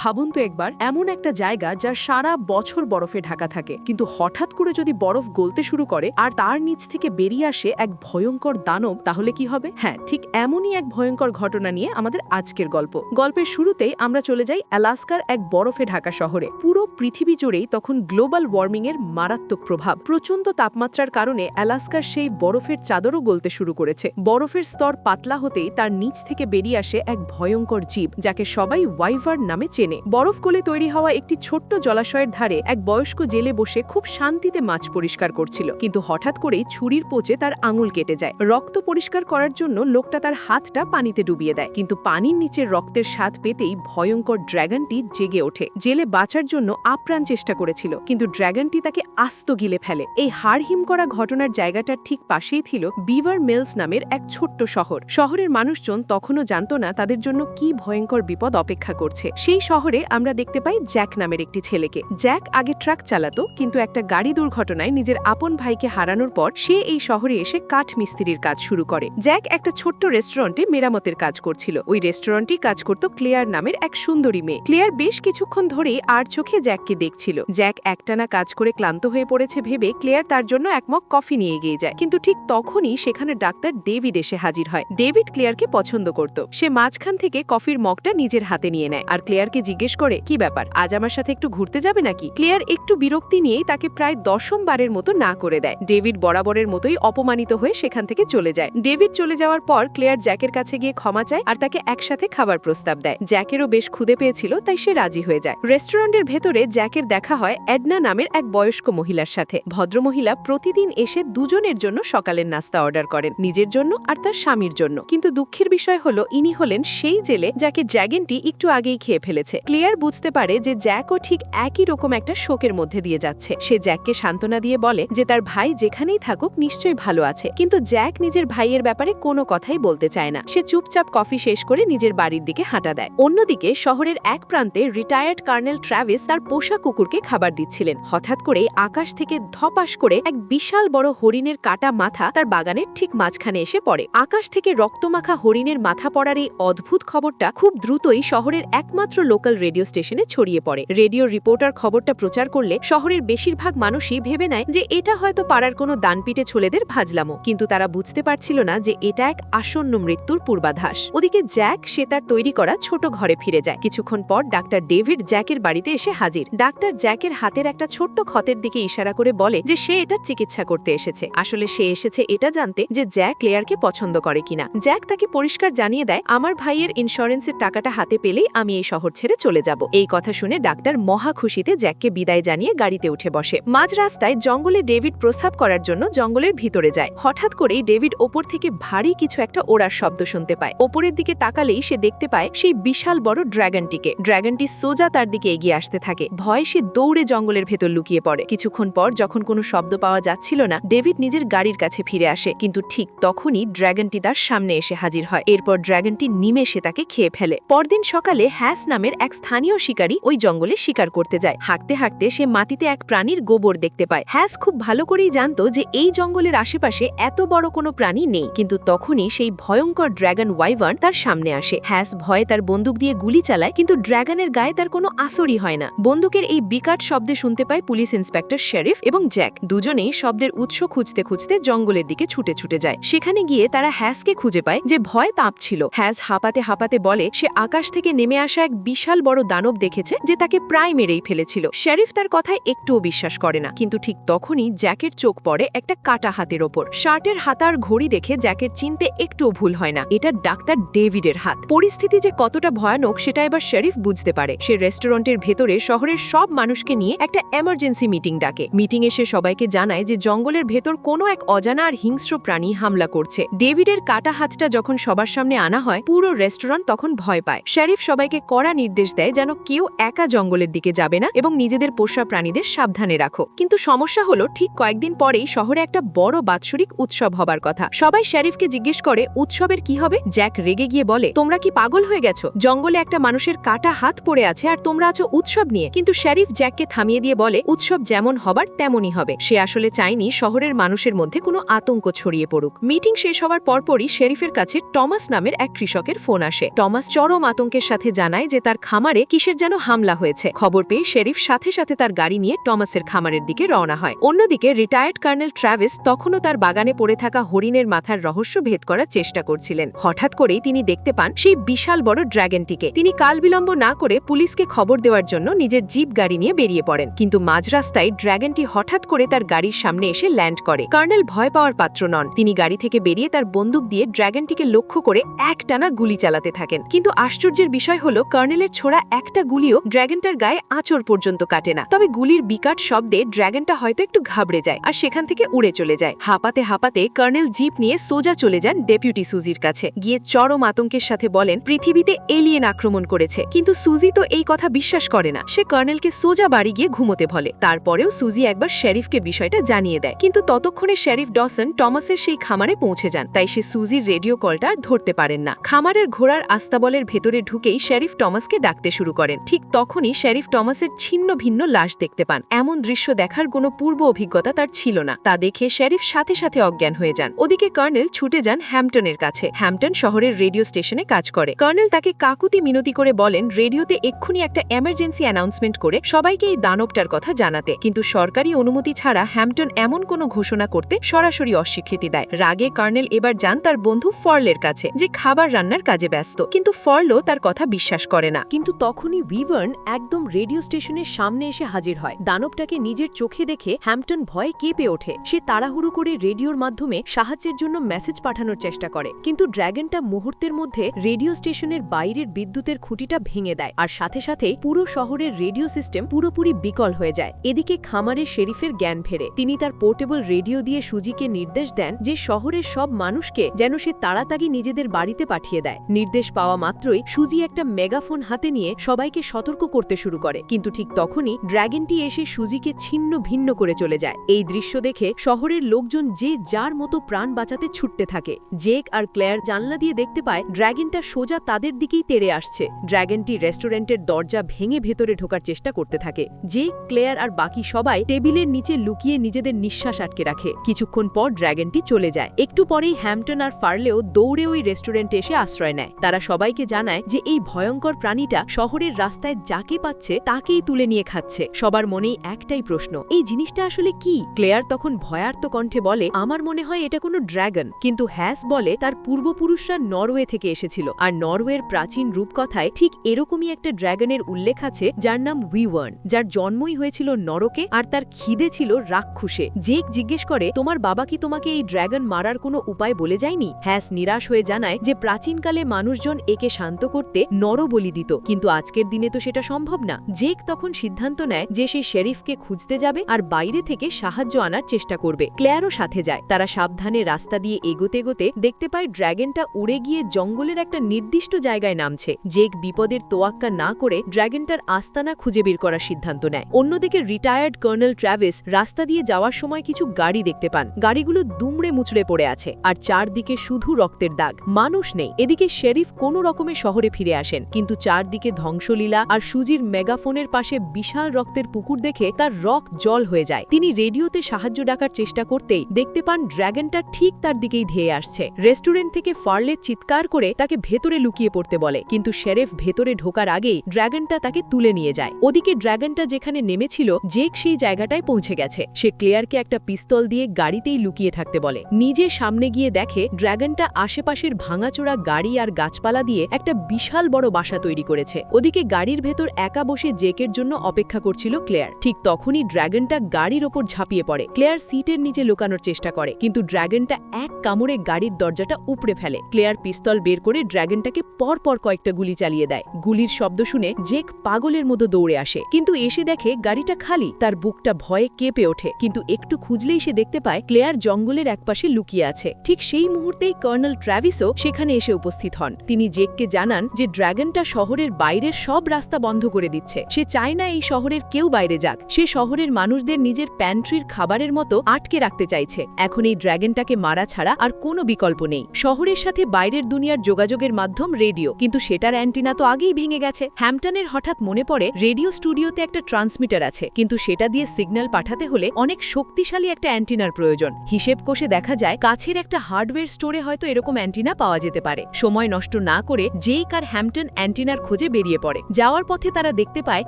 ভাবুন তো একবার, এমন একটা জায়গা যা সারা বছর বরফে ঢাকা থাকে, কিন্তু হঠাৎ করে যদি বরফ গলতে শুরু করে আর তার নিচ থেকে বেরিয়ে আসে এক ভয়ঙ্কর দানব, তাহলে কি হবে? হ্যাঁ, ঠিক এমনই এক ভয়ঙ্কর ঘটনা নিয়ে আমাদের আজকের গল্প। গল্পের শুরুতেই আমরা চলে যাই অ্যালাস্কার এক বরফে ঢাকা শহরে। পুরো পৃথিবী জুড়েই তখন গ্লোবাল ওয়ার্মিং এর মারাত্মক প্রভাব। প্রচণ্ড তাপমাত্রার কারণে অ্যালাস্কার সেই বরফের চাদরও গলতে শুরু করেছে। বরফের স্তর পাতলা হতেই তার নিচ থেকে বেরিয়ে আসে এক ভয়ঙ্কর জীব, যাকে সবাই ওয়াইভার্ন নামে চেনে। বরফ গলে তৈরি হওয়া একটি ছোট্ট জলাশয়ের ধারে এক বয়স্ক জেলে বসে খুব শান্তিতে মাছ পরিষ্কার করছিল, কিন্তু হঠাৎ করেই ছুরির পোচে তার আঙুল কেটে যায়। রক্ত পরিষ্কার করার জন্য লোকটা তার হাতটা পানিতে ডুবিয়ে দেয়, কিন্তু পানির নিচের রক্তের স্বাদ পেতেই ভয়ঙ্কর ড্র্যাগনটি জেগে ওঠে। জেলে বাঁচার জন্য আপ্রাণ চেষ্টা করেছিল, কিন্তু ড্র্যাগনটি তাকে আস্ত গিলে ফেলে। এই হাড়হিম করা ঘটনার জায়গাটার ঠিক পাশেই ছিল বিভার মিলস নামের এক ছোট্ট শহর। শহরের মানুষজন তখনও জানত না তাদের জন্য কি ভয়ঙ্কর বিপদ অপেক্ষা করছে। সেই শহরে আমরা দেখতে পাই জ্যাক নামের একটি ছেলেকে। জ্যাক আগে ট্রাক চালাতো, কিন্তু একটা গাড়ি দুর্ঘটনায় নিজের আপন ভাইকে হারানোর পর সে এই শহরে এসে কাঠ মিস্ত্রির কাজ শুরু করে। জ্যাক একটা ছোট্ট রেস্টুরেন্টে মেরামতের কাজ করছিল। ওই রেস্টুরেন্টে কাজ করত ক্লেয়ার নামের এক সুন্দরী মেয়ে। ক্লেয়ার বেশ কিছুক্ষণ ধরেই আর চোখে জ্যাককে দেখছিল। জ্যাক একটানা কাজ করে ক্লান্ত হয়ে পড়েছে ভেবে ক্লেয়ার তার জন্য এক মগ কফি নিয়ে এগিয়ে যায়, কিন্তু ঠিক তখনই সেখানে ডাক্তার ডেভিড এসে হাজির হয়। ডেভিড ক্লেয়ারকে পছন্দ করত। সে মাঝখান থেকে কফির মগটা নিজের হাতে নিয়ে নেয় আর ক্লেয়ারকে জিজ্ঞেস করে, কি ব্যাপার, আজ আমার সাথে একটু ঘুরতে যাবে নাকি? ক্লেয়ার একটু বিরক্তি নিয়েই তাকে প্রায় 10ম বারের মতো না করে দেয়। ডেভিড বরাবরের মতোই অপমানিত হয়ে সেখান থেকে চলে যায়। ডেভিড চলে যাওয়ার পর ক্লেয়ার জ্যাকের কাছে গিয়ে ক্ষমা চায় আর তাকে একসাথে খাবার প্রস্তাব দেয়। জ্যাকেরও বেশ ক্ষুদে পেয়েছিল, তাই সে রাজি হয়ে যায়। রেস্টুরেন্টের ভেতরে জ্যাকের দেখা হয় এডনা নামের এক বয়স্ক মহিলার সাথে। ভদ্রমহিলা প্রতিদিন এসে দুজনের জন্য সকালের নাস্তা অর্ডার করেন, নিজের জন্য আর তার স্বামীর জন্য। কিন্তু দুঃখের বিষয় হলো, ইনি হলেন সেই জেলে যাকে ড্র্যাগনটি একটু আগেই খেয়ে ফেলেছে। ক্লেয়ার বুঝতে পারে যে জ্যাকও ঠিক একই রকম একটা শোকের মধ্যে দিয়ে যাচ্ছে। সে জ্যাককে সান্ত্বনা দিয়ে বলে যে তার ভাই যেখানেই থাকুক নিশ্চয়ই ভালো আছে, কিন্তু জ্যাক নিজের ভাইয়ের ব্যাপারে কোনো কথাই বলতে চায় না। সে চুপচাপ কফি শেষ করে নিজের বাড়ির দিকে হাঁটা দেয়। অন্যদিকে শহরের এক প্রান্তে রিটায়ার্ড কর্নেল ট্র্যাভিস তার পোষা কুকুরকে খাবার দিচ্ছিলেন। হঠাৎ করে আকাশ থেকে ধপাস করে এক বিশাল বড় হরিণের কাটা মাথা তার বাগানের ঠিক মাঝখানে এসে পড়ে। আকাশ থেকে রক্তমাখা হরিণের মাথা পড়ার এই অদ্ভুত খবরটা খুব দ্রুতই শহরের একমাত্র লোকাল রেডিও স্টেশনে ছড়িয়ে পড়ে। রেডিও রিপোর্টার খবরটা প্রচার করলে শহরের বেশিরভাগ মানুষই ভেবে নেয় যে এটা হয়তো পাড়ার কোনো দানপিটে ছেলেদের ভাজলামো, কিন্তু তারা বুঝতে পারছিল না যে এটা এক আসন্ন মৃত্যুর পূর্বাভাস। ওদিকে জ্যাক সে তার তৈরি করা ছোট ঘরে ফিরে যায়। কিছুক্ষণ পর ডাক্তার ডেভিড জ্যাকের বাড়িতে এসে হাজির। ডাক্তার জ্যাকের হাতের একটা ছোট্ট ক্ষতের দিকে ইশারা করে বলে যে সে এটা চিকিৎসা করতে এসেছে। আসলে সে এসেছে এটা জানতে যে জ্যাক ক্লেয়ারকে পছন্দ করে কিনা। জ্যাক তাকে পরিষ্কার জানিয়ে দেয়, আমার ভাইয়ের ইন্স্যুরেন্সের টাকাটা হাতে পেলেই আমি এই শহর ছেড়ে চলে যাব। এই কথা শুনে ডাক্তার মহা খুশিতে জ্যাককে বিদায় জানিয়ে গাড়িতে উঠে বসে। মাঝ রাস্তায় জঙ্গলে ডেভিড প্রস্রাব করার জন্য জঙ্গলের ভিতরে যায়। হঠাৎ করেই ডেভিড ওপর থেকে ভারী কিছু একটা ওড়ার শব্দ শুনতে পায়। ওপরের দিকে তাকালেই সে দেখতে পায় সেই বিশাল বড় ড্র্যাগনটিকে। ড্র্যাগনটি সোজা তার দিকে এগিয়ে আসতে থাকে। ভয়ে সে দৌড়ে জঙ্গলের ভেতর লুকিয়ে পড়ে। কিছুক্ষণ পর যখন কোনো শব্দ পাওয়া যাচ্ছিল না, ডেভিড নিজের গাড়ির কাছে ফিরে আসে, কিন্তু ঠিক তখনই ড্র্যাগনটি তার সামনে এসে হাজির হয়। এরপর ড্র্যাগনটি নিমেষে তাকে খেয়ে ফেলে। পরদিন সকালে হ্যাস নামের এক স্থানীয় শিকারী ওই জঙ্গলে শিকার করতে যায়। হাঁটতে হাঁটতে সে মাটিতে এক প্রাণীর গোবর দেখতে পায়। হ্যাস খুব ভালো করেই জানতো যে এই জঙ্গলের আশেপাশে এত বড় কোনো প্রাণী নেই, কিন্তু তখনই সেই ভয়ঙ্কর ড্র্যাগন ওয়াইভার্ন তার সামনে আসে। হ্যাস ভয়ে তার বন্দুক দিয়ে গুলি চালায়, কিন্তু ড্র্যাগনের গায়ে তার কোনো আসরই হয় না। বন্দুকের এই বিকট শব্দে শুনতে পায় পুলিশ ইন্সপেক্টর শেরিফ এবং জ্যাক। দুজনেই শব্দের উৎস খুঁজতে খুঁজতে জঙ্গলের দিকে ছুটে ছুটে যায়। সেখানে গিয়ে তারা হ্যাসকে খুঁজে পায়, যে ভয় কাঁপছিল। হ্যাস হাঁপাতে হাঁপাতে বলে সে আকাশ থেকে নেমে আসা এক বিশাল বড় দানব দেখেছে যে তাকে প্রায় মেরেই ফেলেছিল। শেরিফ তার কথায় একটুও বিশ্বাস করে না, কিন্তু ঠিক তখনই জ্যাকের চোখ পড়ে একটা কাটা হাতের ওপর। শার্টের হাতার ঘড়ি দেখে জ্যাকের চিনতে একটুও ভুল হয় না, এটা ডাক্তার ডেভিডের হাত। পরিস্থিতি যে কতটা ভয়ানক সেটা এবার শেরিফ বুঝতে পারে। সে রেস্টুরেন্টের ভেতরে শহরের সব মানুষকে নিয়ে একটা এমার্জেন্সি মিটিং ডাকে। মিটিংয়ে সে সবাইকে জানায় যে জঙ্গলের ভেতর কোনো এক অজানা আর হিংস্র প্রাণী হামলা করছে। ডেভিডের কাটা হাতটা যখন সবার সামনে আনা হয়, পুরো রেস্টুরেন্ট তখন ভয় পায়। শেরিফ সবাইকে কড়া নির্দেশ দেয় যেন কেউ একা জঙ্গলের দিকে যাবে না এবং নিজেদের পোষা প্রাণীদের সাবধানে রাখো। কিন্তু সমস্যা হলো, ঠিক কয়েকদিন পরেই শহরে একটা বড় বাৎসরিক উৎসব হবার কথা। সবাই শেরিফকে জিজ্ঞেস করে উৎসবের কি হবে। জ্যাক রেগে গিয়ে বলে, তোমরা কি পাগল হয়ে গেছো? জঙ্গলে একটা মানুষের কাটা হাত পড়ে আছে আর তোমরা আছো উৎসব নিয়ে। কিন্তু শেরিফ জ্যাককে থামিয়ে দিয়ে বলে, উৎসব যেমন হবার তেমনই হবে। সে আসলে চায়নি শহরের মানুষের মধ্যে কোনো আতঙ্ক ছড়িয়ে পড়ুক। মিটিং শেষ হওয়ার পরপরই শেরিফের কাছে টমাস নামের এক কৃষকের ফোন আসে। টমাস চরম আতঙ্কের সাথে জানায় যে তার খামারে কিসের যেন হামলা হয়েছে। খবর পেয়ে শেরিফ সাথে সাথে তার গাড়ি নিয়ে টমাসের খামারের দিকে রওনা হয়। অন্যদিকে রিটায়ার্ড কর্নেল ট্র্যাভিস তখনও তার বাগানে পড়ে থাকা হরিণের মাথার রহস্য ভেদ করার চেষ্টা করছিলেন। হঠাৎ করেই তিনি দেখতে পান সেই বিশাল বড় ড্র্যাগনটিকে। তিনি কাল বিলম্ব না করে পুলিশকে খবর দেওয়ার জন্য নিজের জিপ গাড়ি নিয়ে বেরিয়ে পড়েন, কিন্তু মাঝ রাস্তায় ড্র্যাগনটি হঠাৎ করে তার গাড়ির সামনে এসে ল্যান্ড করে। কর্নেল ভয় পাওয়ার পাত্র নন। তিনি গাড়ি থেকে বেরিয়ে তার বন্দুক দিয়ে ড্র্যাগনটিকে লক্ষ্য করে একটানা গুলি চালাতে থাকেন। কিন্তু আশ্চর্যের বিষয় হলো কর্নেলের ছোড়া একটা গুলিও ড্র্যাগনটার গায়ে আঁচড় পর্যন্ত কাটে না। তবে গুলির বিকট শব্দে ড্র্যাগনটা হয়তো একটু ঘাবড়ে যায় আর সেখান থেকে উড়ে চলে যায়। হাঁপাতে হাঁপাতে কর্নেল জিপ নিয়ে সোজা চলে যান ডেপুটি সুজির কাছে। গিয়ে চরম আতঙ্কের সাথে বলেন পৃথিবীতে এলিয়েন আক্রমণ করেছে। কিন্তু সুজি তো এই কথা বিশ্বাস করে না। সে কর্নেলকে সোজা বাড়ি গিয়ে ঘুমোতে বলে। তারপরেও সুজি একবার শেরিফকে বিষয়টা জানিয়ে দেয়, কিন্তু ততক্ষণে শেরিফ ডসন টমাসের সেই খামারে পৌঁছে যান। তাই সে সুজির রেডিও কলটা আর ধরতে পারেন না। খামারের ঘোড়ার আস্তাবলের ভেতরে ঢুকেই শেরিফ টমাসকে ডাকতে শুরু করেন। ঠিক তখনই শেরিফ টমাসের ছিন্ন ভিন্ন লাশ দেখতে পান। এমন দৃশ্য দেখার কোনো পূর্ব অভিজ্ঞতা তার ছিল না। তা দেখে শেরিফ সাথে সাথে অজ্ঞান হয়ে যান। ওদিকে কর্নেল ছুটে যান হ্যাম্পটনের কাছে। হ্যাম্পটন শহরের রেডিও স্টেশনে কাজ করে। কর্নেল তাকে কাকুতি মিনতি করে বলেন রেডিওতে এক্ষুনি একটা এমার্জেন্সি অ্যানাউন্সমেন্ট করে সবাইকে এই দানবটার কথা জানাতে। কিন্তু সরকারি অনুমতি ছাড়া হ্যাম্পটন এমন কোনো ঘোষণা করতে সরাসরি অস্বীকৃতি দেয়। রাগে কর্নেল এবার যান তার বন্ধু ফর্লের কাছে, যে খাবার রান্নার কাজে ব্যস্ত। কিন্তু ফর্লও তার কথা বিশ্বাস করে না। কিন্তু তখনই উইভার্ন একদম রেডিও স্টেশনের সামনে এসে হাজির হয়। দানবটাকে নিজের চোখে দেখে হ্যাম্পটন ভয়ে কেঁপে ওঠে। সে তাড়াহুড়ো করে রেডিওর মাধ্যমে সাহায্যের জন্য মেসেজ পাঠানোর চেষ্টা করে, কিন্তু ড্র্যাগনটা মুহূর্তের মধ্যে রেডিও স্টেশনের বাইরের বিদ্যুতের খুঁটিটা ভেঙে দেয়, আর সাথে সাথে পুরো শহরের রেডিও সিস্টেম পুরোপুরি বিকল হয়ে যায়। এদিকে খামারের শেরিফের জ্ঞান ফেরে। তিনি তার পোর্টেবল রেডিও দিয়ে সুজিকে নির্দেশ দেন যে শহরের সব মানুষকে যেন সে তাড়াতাড়ি নিজেদের বাড়িতে পাঠিয়ে দেয়। নির্দেশ পাওয়া মাত্রই সুজি একটা মেগাফোন হাতে নিয়ে সবাইকে সতর্ক করতে শুরু করে, কিন্তু ঠিক তখনই ড্র্যাগনটি এসে সুজিকে ছিন্ন ভিন্ন করে চলে যায়। এই দৃশ্য দেখে শহরের লোকজন যে যার মতো প্রাণ বাঁচাতে ছুটতে থাকে। জেক আর ক্লেয়ার জানলা দিয়ে দেখতে পায় ড্র্যাগনটা সোজা তাদের দিকেই তেড়ে আসছে। ড্র্যাগনটি রেস্টুরেন্টের দরজা ভেঙে ভেতরে ঢোকার চেষ্টা করতে থাকে। জেক, ক্লেয়ার আর বাকি সবাই টেবিলের নিচে লুকিয়ে নিজেদের নিঃশ্বাস আটকে রাখে। কিছুক্ষণ পর ড্র্যাগনটি চলে যায়। একটু পরেই হ্যাম্পটন আর ফার্লেও দৌড়ে ওই রেস্টুরেন্টে এসে আশ্রয় নেয়। তারা সবাইকে জানায় যে এই ভয়ঙ্কর প্রাণীটা শহরের রাস্তায় যাকে পাচ্ছে তাকেই তুলে নিয়ে খাচ্ছে। সবার মনেই একটাই প্রশ্ন, এই জিনিসটা আসলে কি? ক্লেয়ার তখন ভয়ার্ত কণ্ঠে বলে আমার মনে হয় এটা কোনো ড্র্যাগন। কিন্তু হ্যাস বলে তার পূর্বপুরুষরা নরওয়ে থেকে এসেছিল, আর নরওয়ের প্রাচীন রূপকথায় ঠিক এরকমই একটা ড্র্যাগনের উল্লেখ আছে যার নাম উইভার্ন, যার জন্মই হয়েছিল নরকে আর তার খিদে ছিল রাক্ষসে। জেক জিজ্ঞেস করে তোমার বাবা কি তোমাকে এই ড্র্যাগন মারার কোনো উপায় বলে যায়নি? হ্যাস নিরাশ হয়ে জানায় যে প্রাচীনকালে মানুষজন একে শান্ত করতে নরবলি দিত, কিন্তু আজকের দিনে তো সেটা সম্ভব না। জেক তখন সিদ্ধান্ত নেয় যে সে শেরিফকে খুঁজতে যাবে আর বাইরে থেকে সাহায্য আনার চেষ্টা করবে। ক্লেয়ারও সাথে যায়। তারা সাবধানে রাস্তা দিয়ে এগোতে এগোতে দেখতে পায় ড্র্যাগনটা উড়ে গিয়ে জঙ্গলের একটা নির্দিষ্ট জায়গায় নামছে। জেক বিপদের তোয়াক্কা না করে ড্র্যাগনটার আস্তানা খুঁজে বের করার সিদ্ধান্ত নেয়। অন্যদিকে রিটায়ার্ড কর্নেল ট্র্যাভিস রাস্তা দিয়ে যাওয়ার সময় কিছু গাড়ি দেখতে পান। গাড়িগুলো দুমড়ে মুচড়ে পড়ে আছে আর চারদিকে শুধু রক্তের দাগ, মানুষ নেই। এদিকে শেরিফ কোনো রকমে শহরে ফিরে আসেন, কিন্তু চারদিকে ধ্বংসলীলা আর সুজির মেগাফোনের পাশে বিশাল রক্তের পুকুর দেখে তার রক জল হয়ে যায়। তিনি রেডিওতে সাহায্য ডাকার চেষ্টা করতেই দেখতে পান ড্র্যাগনটা ঠিক তার দিকেই ধেয়ে আসছে। রেস্টুরেন্ট থেকে ফার্লে চিৎকার করে তাকে ভেতরে লুকিয়ে পড়তে বলে, কিন্তু শেরিফ ভেতরে ঢোকার আগেই ড্র্যাগনটা তাকে তুলে নিয়ে যায়। ওদিকে ড্র্যাগনটা যেখানে নেমেছিল জেক সেই জায়গাটায় পৌঁছে গেছে। সে ক্লেয়ারকে একটা পিস্তল দিয়ে গাড়িতেই লুকিয়ে থাকতে বলে। নিজে সামনে গিয়ে দেখে ড্র্যাগনটা আশেপাশের ভাঙাচোরা গাড়ি আর গাছপালা দিয়ে একটা বিশাল বড় বাসা তৈরি করেছে। ওদিকে গাড়ির ভেতর একা বসে জেকের জন্য অপেক্ষা করছিল ক্লেয়ার। ঠিক তখনই ড্র্যাগনটা গাড়ির ওপর ঝাঁপিয়ে পড়ে। ক্লেয়ার সিটের নিচে লুকানোর চেষ্টা করে, কিন্তু ড্র্যাগনটা এক কামড়ে গাড়ির দরজাটা উপড়ে ফেলে। ক্লেয়ার পিস্তল বের করে ড্র্যাগনটাকে পরপর কয়েকটা গুলি চালিয়ে দেয়। গুলির শব্দ শুনে জেক পাগলের মতো দৌড়ে আসে, কিন্তু এসে দেখে গাড়িটা খালি। তার বুকটা ভয়ে কেঁপে ওঠে, কিন্তু একটু খুঁজলেই সে দেখতে পায় ক্লেয়ার জঙ্গলের একপাশে লুকিয়ে আছে। ঠিক সেই মুহূর্তেই কর্নেল ট্র্যাভিসও সেখানে এসে উপস্থিত হন। তিনি জেককে জানান যে ড্র্যাগনটা শহরের বাইরের সব রাস্তা বন্ধ করে দিচ্ছে। সে চায় না এই শহরের কেউ বাইরে যাক। সে শহরের মানুষদের নিজের প্যান্ট্রির খাবারের মতো আটকে রাখতে চাইছে। এখন এই ড্র্যাগনটাকে মারা ছাড়া আর কোনো বিকল্প নেই। শহরের সাথে বাইরের দুনিয়ার যোগাযোগের মাধ্যম রেডিও, কিন্তু সেটার অ্যান্টিনা তো আগেই ভেঙে গেছে। হ্যাম্পটনের হঠাৎ মনে পড়ে রেডিও স্টুডিওতে একটা ট্রান্সমিটার আছে, কিন্তু সেটা দিয়ে সিগন্যাল পাঠাতে হলে অনেক শক্তিশালী একটা অ্যান্টিনার প্রয়োজন। হিসেব কষে দেখা যায় কাছের একটা হার্ডওয়্যার স্টোরে হয়তো এরকম অ্যান্টিনা পাওয়া যেতে পারে। সময় নষ্ট না করে জেক আর হ্যাম্পটন অ্যান্টিনার খোঁজে বেরিয়ে পড়ে। যাওয়ার পথে তারা দেখতে পায়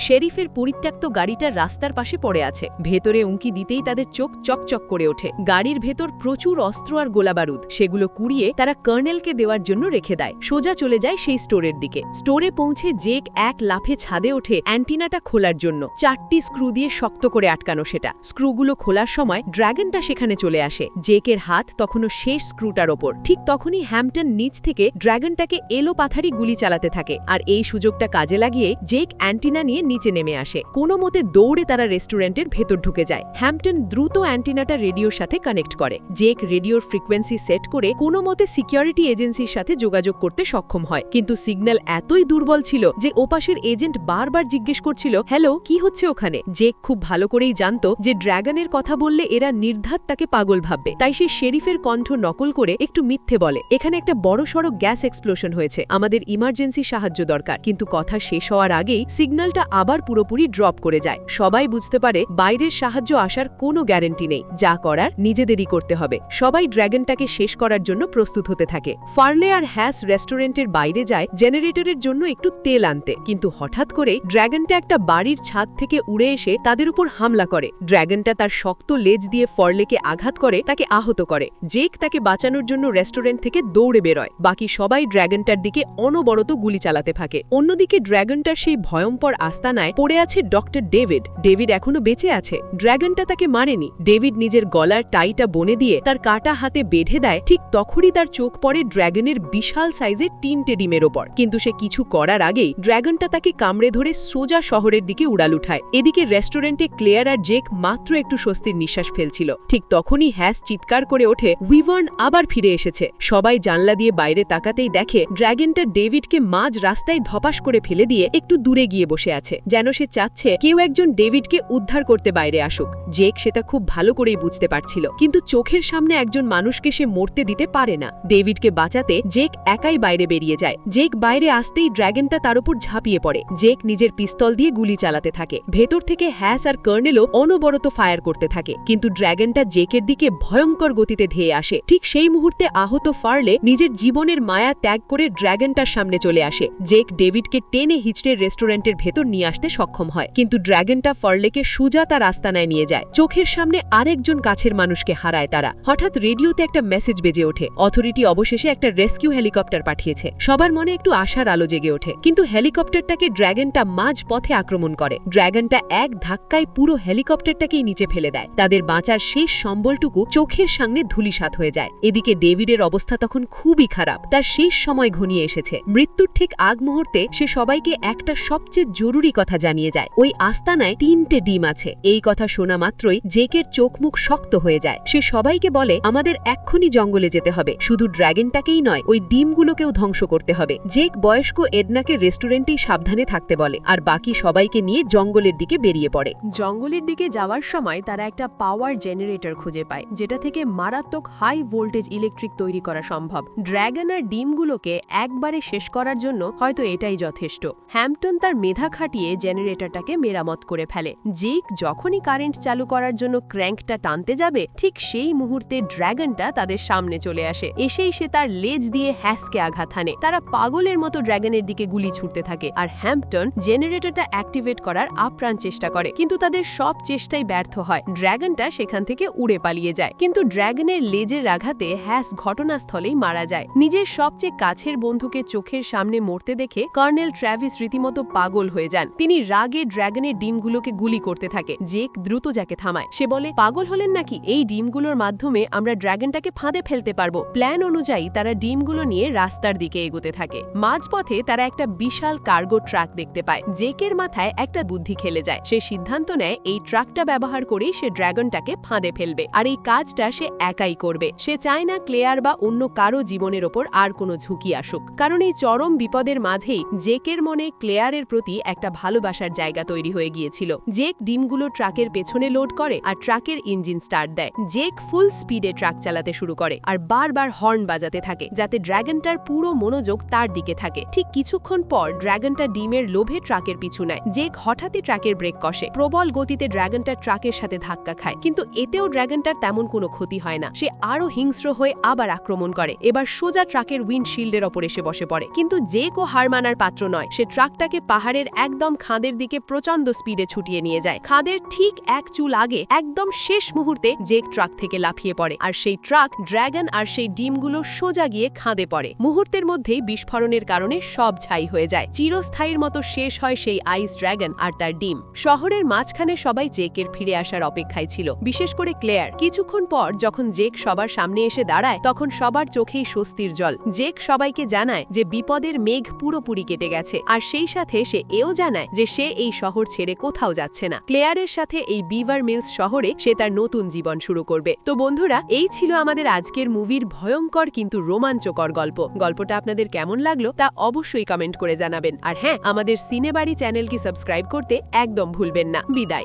শেরিফের পরিত্যক্ত গাড়িটা রাস্তার পাশে পড়ে আছে। ভেতরে উঁকি দিতেই তাদের চোখ চকচক করে ওঠে। গাড়ির ভেতর প্রচুর অস্ত্র আর গোলাবারুদ। সেগুলো কুড়িয়ে তারা কর্নেলকে দেওয়ার জন্য রেখে দেয়। সোজা চলে যায় সেই স্টোরের দিকে। স্টোরে পৌঁছে জেক এক লাফে ছাদে ওঠে অ্যান্টিনাটা খোলার জন্য। 4টি স্ক্রু দিয়ে শক্ত করে আটকানো সেটা। স্ক্রুগুলো খোলার সময় ড্র্যাগনটা সেখানে চলে আসে। জেকের হাত তখনও শেষ স্ক্রুটার ওপর। ঠিক তখনই হ্যাম্পটন নিচ থেকে ড্র্যাগনটাকে এলো পাথারি গুলি চালাতে থাকে। আর এই সুযোগটা কাজে লাগিয়ে জেক অ্যান্টিনা নিয়ে নিচে নেমে আসে। কোনো মতে দৌড়ে তারা রেস্টুরেন্টের ভেতর ঢুকে যায়। হ্যাম্পটন দ্রুত অ্যান্টিনাটা রেডিওর সাথে কানেক্ট করে। জেক রেডিওর ফ্রিকোয়েন্সি সেট করে কোনো মতে সিকিউরিটি এজেন্সির সাথে যোগাযোগ করতে সক্ষম হয়। কিন্তু সিগন্যাল এতই দুর্বল ছিল যে ওপাশের এজেন্ট বারবার জিজ্ঞেস করছিল, হ্যালো, কি হচ্ছে ওখানে? জেক খুব ভালো করেই জানত যে ড্র্যাগনের কথা বললে এরা নির্ঘাত তাকে পাগল ভাববে। তাই সে শেরিফের কণ্ঠ নকল করে একটু মিথ্যে বলে, এখানে একটা বড়সড় গ্যাস এক্সপ্লোশন হয়েছে, আমাদের ইমার্জেন্সি সাহায্য দরকার। কিন্তু কথা শেষ হওয়ার আগেই সিগন্যালটা আবার পুরোপুরি ড্রপ করে যায়। সবাই বুঝতে পারে বাইরের সাহায্য আসার কোনো গ্যারান্টি নেই। যা করার নিজেদেরই করতে হবে। সবাই ড্র্যাগনটাকে শেষ করার জন্য প্রস্তুত হতে থাকে। ফার্লে আর হ্যাস রেস্টুরেন্টের বাইরে যায় জেনারেটরের জন্য একটু তেল আনতে। কিন্তু হঠাৎ করে ড্র্যাগনটা একটা বাড়ির ছাদ থেকে উড়ে এসে তাদের উপর হামলা করে। ড্র্যাগনটা তার শক্ত লেজ দিয়ে ফর্লেকে আঘাত করে, তাকে আহত করে। জেক তাকে বাঁচানোর জন্য রেস্টুরেন্ট থেকে দৌড়ে বেরোয়। বাকি সবাই ড্র্যাগনটার দিকে অনবরত গুলি চালাতে থাকে। অন্যদিকে ড্র্যাগনটার সেই ভয়ঙ্কর আস্তানায় পড়ে আছে ডক্টর ডেভিড। ডেভিড এখনো বেঁচে আছে। ড্র্যাগনটা তাকে মারেনি। ডেভিড নিজের গলার টাইটা বনে দিয়ে তার কাটা হাতে বেঁধে দেয়। ঠিক তখনই তার চোখ পড়ে ড্র্যাগনের বিশাল সাইজের 3টে ডিমের ওপর। কিন্তু সে কিছু করার আগেই ড্র্যাগনটা তাকে কামড়ে ধরে সোজা শহরের দিকে উড়াল উঠায়। এদিকে রেস্টুরেন্টে ক্লেয়ার আর জেক মাত্র একটু স্বস্তির নিঃশ্বাস ফেলছিল। ঠিক তখনই হ্যাস চিৎকার করে ওঠে, উইভার্ন আবার ফিরে এসেছে। সবাই জানলা দিয়ে বাইরে তাকাতেই দেখে ড্র্যাগনটা ডেভিডকে মাঝ রাস্তায় ধপাস করে ফেলে দিয়ে একটু দূরে গিয়ে বসে আছে, যেন সে চাচ্ছে কেউ একজন ডেভিডকে উদ্ধার করতে বাইরে আসুক। জেক সেটা খুব ভালো করেই বুঝতে পারছিল, কিন্তু চোখের সামনে একজন মানুষকে সে মরতে দিতে পারে না। ডেভিডকে বাঁচাতে জেক একাই বাইরে বেরিয়ে যায়। জেক বাইরে আসতেই ড্র্যাগনটা তার উপর ঝাঁপিয়ে পড়ে। জেক নিজের পিস্তল দিয়ে গুলি চালাতে থাকে। ভেতর থেকে হ্যাস আর কর্নেলও অনবরত ফায়ার করতে থাকে। কিন্তু ড্র্যাগনটা জেকের দিকে ভয়ঙ্কর গতিতে ধেয়ে আসে। ঠিক সেই মুহূর্তে আহত ফার্লে নিজের জীবনের মায়া ত্যাগ করে ড্র্যাগনটার সামনে চলে আসে। জেক ডেভিডকে টেনে হিচড়ে রেস্টুরেন্টের ভেতর নিয়ে আসতে সক্ষম হয়। কিন্তু ড্র্যাগনটা ফার্লেকে সোজা তার আস্তানায় নিয়ে যায়। চোখের সামনে আরেকজন কাছের মানুষকে হারায় তারা। হঠাৎ রেডিওতে একটা মেসেজ বেজে ওঠে। অথরিটি অবশেষে একটা রেস্কিউ হেলিকপ্টার পাঠিয়েছে। সবার মনে একটু আশার আলো জেগে ওঠে। কিন্তু হেলিকপ্টারটাকে ড্র্যাগনটা মাঝ পথে আক্রমণ করে। ড্র্যাগনটা এক ধাক্কায় পুরো হেলিকপ্টারটাকেই নিচে ফেলে দেয়। তাদের বাঁচার শেষ সম্বলটুকু চোখের সামনে ধূলিসাৎ হয়ে যায়। এদিকে ডেভিডের অবস্থা তখন খুবই খারাপ। তার শেষ সময় ঘনিয়ে এসেছে। মৃত্যুর ঠিক আগ মুহূর্তে সে সবাইকে একটা সবচেয়ে জরুরি কথা জানিয়ে যায়, ওই আস্তানায় 3টে ডিম আছে। এই কথা শোনা মাত্রই জেকের চোখ মুখ শক্ত হয়ে যায়। সে সবাইকে বলে, আমাদের এক্ষুনি জঙ্গলে যেতে হবে। শুধু ড্র্যাগনটাকেই নয়, ওই ডিমগুলোকেও ধ্বংস করতে হবে। জেক বয়স্ক এডনাকে রেস্টুরেন্টেই সাবধানে থাকতে বলে, আর বাকি সবাইকে নিয়ে জঙ্গলের দিকে বেরিয়ে পড়ে। জঙ্গলের দিকে যাওয়ার সময় তারা একটা পাওয়ার জেনারেটর খুঁজে পায়, যেটা থেকে মারাত্মক হাই ভোল্টেজ ইলেকট্রিক তৈরি করা সম্ভব। ড্র্যাগন আর ডিমগুলোকে একবারে শেষ করার জন্য হয়তো এটাই যথেষ্ট। হ্যাম্পটন তার মেধা খাটিয়ে জেনারেটরটাকে মেরামত করে ফেলে। জেক যখনই কারেন্ট চালু করার জন্য ক্র্যাঙ্কটা টানতে যাবে, ঠিক সেই মুহূর্তে ড্র্যাগনটা তাদের সামনে চলে আসে। এসেই সে তার লেজ দিয়ে হ্যাসকে আঘাত হানে। তারা পাগলের মতো ড্র্যাগনের দিকে গুলি ছুটতে থাকে, আর হ্যাম্পটন জেনারেটরটা অ্যাক্টিভেট করার আপ্রাণ চেষ্টা করে। কিন্তু তাদের সব চেষ্টাই ব্যর্থ হয়। ড্র্যাগনটা সেখান থেকে উড়ে পালিয়ে যায়। কিন্তু ড্র্যাগনের লেজের আঘাতে হ্যাস ঘটনাস্থলেই মারা যায়। নিজের সবচেয়ে কাছের বন্ধুকে চোখের সামনে মরতে দেখে কর্নেল ট্র্যাভিস রীতিমতো পাগল হয়ে যান। তিনি রাগে ড্র্যাগনের ডিমগুলোকে গুলি করতে থাকে। জেক দ্রুত যাকে থামায়। সে বলে, পাগল হলেন নাকি? এই ডিমগুলোর মাধ্যমে আমরা ড্র্যাগনটাকে ফাঁদে ফেলতে পারবো। প্ল্যান অনুযায়ী তারা ডিমগুলো নিয়ে রাস্তার দিকে এগোতে থাকে। মাঝপথে তারা একটা বিশাল কার্গো ট্রাক দেখতে পায়। জেকের মাথায় একটা বুদ্ধি খেলে যায়। সে সিদ্ধান্ত নেয় এই ট্রাকটা ব্যবহার করেই সে ড্র্যাগনটাকে ফাঁদে ফেলবে, আর এই কাজটা সে একাই করবে। সে চায় না ক্লেয়ার বা অন্য কারো জীবনের ওপর আর কোনো ঝুঁকি আসুক, কারণ এই চরম বিপদের মাঝেই জেকের মনে ক্লেয়ারের প্রতি একটা ভালোবাসার জায়গা তৈরি হয়ে গিয়েছিল। জেক ডিমগুলো ট্রাকের পেছনে লোড করে আর ট্রাকের ইঞ্জিন স্টার্ট দেয়। জেক ফুল স্পিডে ট্রাক চালাতে শুরু করে আর বারবার হর্ন বাজাতে থাকে, যাতে ড্র্যাগনটার পুরো মনোযোগ তার দিকে থাকে। ঠিক কিছুক্ষণ পর ড্র্যাগনটা ডিমের লোভে ট্রাকের পিছু নেয়। জেক হঠাৎই ট্রাকের ব্রেক কষে। প্রবল গতিতে ড্র্যাগনটা ট্রাকের সাথে ধাক্কা খায়, কিন্তু এতেও ড্র্যাগনটার তেমন কোনো ক্ষতি হয় না। সে আরো হিংস্র হয়ে আবার আক্রমণ করে। এবার সোজা ট্রাকের উইন্ডশিল্ডের ওপর এসে বসে পড়ে। কিন্তু জেকও হার মানার পাত্র নয়। সে ট্রাকটাকে পাহাড়ের একদম খাদের দিকে প্রচন্ড স্পিডে ছুটিয়ে নিয়ে যায়। খাদের ঠিক এক চুল আগে একদম শেষ মুহূর্তে জেক ট্রাক থেকে লাফিয়ে পড়ে, আর সেই ট্রাক ড্র্যাগন আর সেই ডিমগুলো সোজা গিয়ে খাদে পড়ে। মুহূর্তের মধ্যেই বিস্ফোরণের কারণে সব ছাই হয়ে যায়। চিরস্থায়ীর মতো শেষ হয় সেই আইস ড্র্যাগন আর তার ডিম। শহরের মাঝখানে সবাই জেকের ফিরে আসার অপেক্ষায় ছিল, বিশেষ করে ক্লেয়ার। কিছুক্ষণ পর যখন জেক সবার সামনে এসে দাঁড়ায় তখন সবার চোখেই স্বস্তির জল। জেক সবাইকে জানায় যে বিপদের মেঘ পুরোপুরি কেটে গেছে, আর সেই সাথে সে এও জানায় যে সে এই শহর ছেড়ে কোথাও যাচ্ছে না। ক্লেয়ারের সাথে এই বিভার মিলস শহরে সে তার নতুন জীবন শুরু করবে। তো বন্ধুরা, এই ছিল আমাদের আজকের মুভির ভয়ঙ্কর কিন্তু রোমাঞ্চকর গল্প। গল্পটা আপনাদের কেমন লাগলো তা অবশ্যই কমেন্ট করে জানাবেন। আর হ্যাঁ, আমাদের সিনেবাড়ি চ্যানেলকে সাবস্ক্রাইব করতে একদম ভুলবেন না। বিদায়।